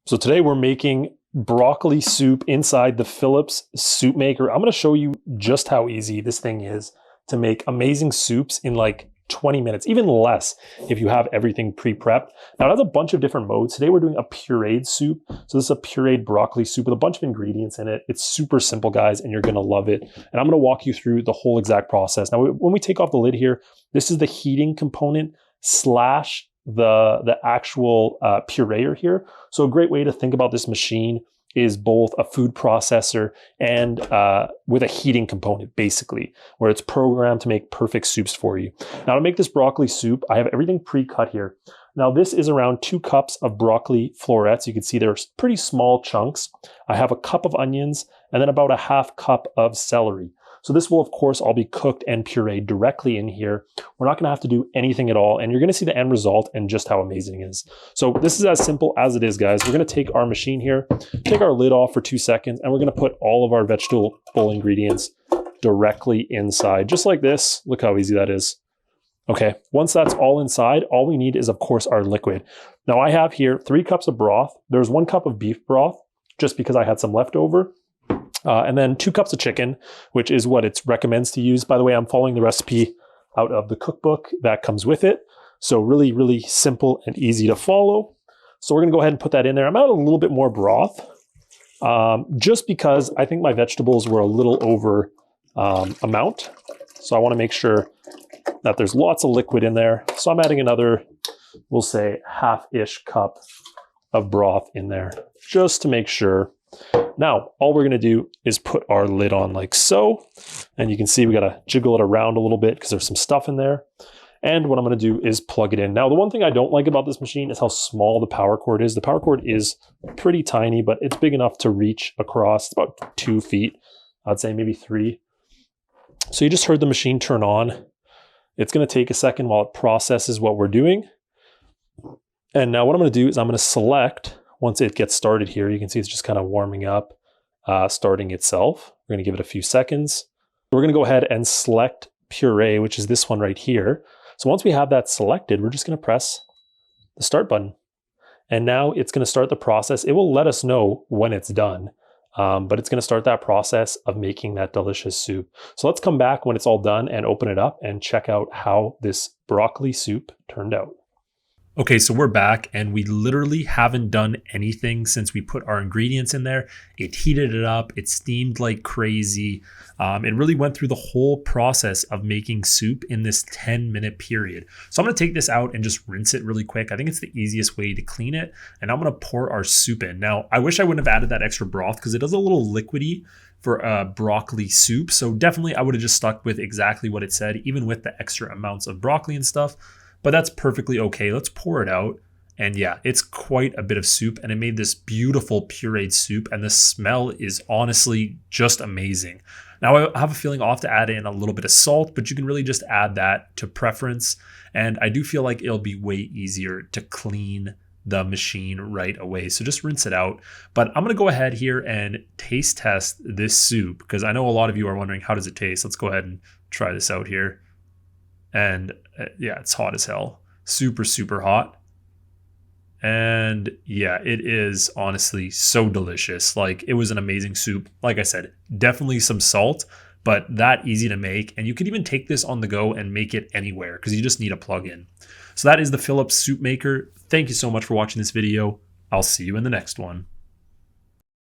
So today we're making broccoli soup inside the Philips soup maker. I'm going to show you just how easy this thing is to make amazing soups in like 20 minutes, even less if you have everything pre-prepped. Now it has a bunch of different modes. Today we're doing a pureed soup. So this is a pureed broccoli soup with a bunch of ingredients in it. It's super simple, guys, and you're going to love it. And I'm going to walk you through the whole exact process. Now when we take off the lid here, this is the heating component slash the actual pureer here. So a great way to think about this machine is both a food processor and with a heating component, basically, where it's programmed to make perfect soups for you. Now to make this broccoli soup, I have everything pre-cut here. Now this is around 2 cups of broccoli florets. You can see they're pretty small chunks. I have a cup of onions and then about a half cup of celery. So this will, of course, all be cooked and pureed directly in here. We're not going to have to do anything at all, and you're going to see the end result and just how amazing it is. So this is as simple as it is, guys. We're going to take our machine here, take our lid off for 2 seconds, and we're going to put all of our vegetable ingredients directly inside, just like this. Look how easy that is. Okay, once that's all inside, all we need is, of course, our liquid. Now I have here 3 cups of broth. There's 1 cup of beef broth, just because I had some left over. And then 2 cups of chicken, which is what it recommends to use. By the way, I'm following the recipe out of the cookbook that comes with it. So really, really simple and easy to follow. So we're gonna go ahead and put that in there. I'm out a little bit more broth, just because I think my vegetables were a little over amount. So I wanna make sure that there's lots of liquid in there. So I'm adding another, we'll say half-ish cup of broth in there, just to make sure. Now, all we're gonna do is put our lid on like so. And you can see we gotta jiggle it around a little bit because there's some stuff in there. And what I'm gonna do is plug it in. Now, the one thing I don't like about this machine is how small the power cord is. The power cord is pretty tiny, but it's big enough to reach across. It's about 2 feet, I'd say maybe 3. So you just heard the machine turn on. It's gonna take a second while it processes what we're doing. And now what I'm gonna do is I'm gonna select, once it gets started here, you can see it's just kind of warming up, starting itself. We're going to give it a few seconds. We're going to go ahead and select puree, which is this one right here. So once we have that selected, we're just going to press the start button. And now it's going to start the process. It will let us know when it's done, but it's going to start that process of making that delicious soup. So let's come back when it's all done and open it up and check out how this broccoli soup turned out. Okay, so we're back and we literally haven't done anything since we put our ingredients in there. It heated it up, it steamed like crazy. It really went through the whole process of making soup in this 10-minute period. So I'm gonna take this out and just rinse it really quick. I think it's the easiest way to clean it. And I'm gonna pour our soup in. Now, I wish I wouldn't have added that extra broth because it is a little liquidy for a broccoli soup. So definitely I would have just stuck with exactly what it said, even with the extra amounts of broccoli and stuff. But that's perfectly okay. Let's pour it out. And yeah, it's quite a bit of soup and it made this beautiful pureed soup and the smell is honestly just amazing. Now I have a feeling I'll have to add in a little bit of salt, but you can really just add that to preference. And I do feel like it'll be way easier to clean the machine right away. So just rinse it out. But I'm gonna go ahead here and taste test this soup because I know a lot of you are wondering, how does it taste? Let's go ahead and try this out here. And yeah, it's hot as hell. Super, super hot. And yeah, it is honestly so delicious. Like, it was an amazing soup. Like I said, definitely some salt, but that easy to make. And you could even take this on the go and make it anywhere because you just need a plug-in. So that is the Philips Soup Maker. Thank you so much for watching this video. I'll see you in the next one.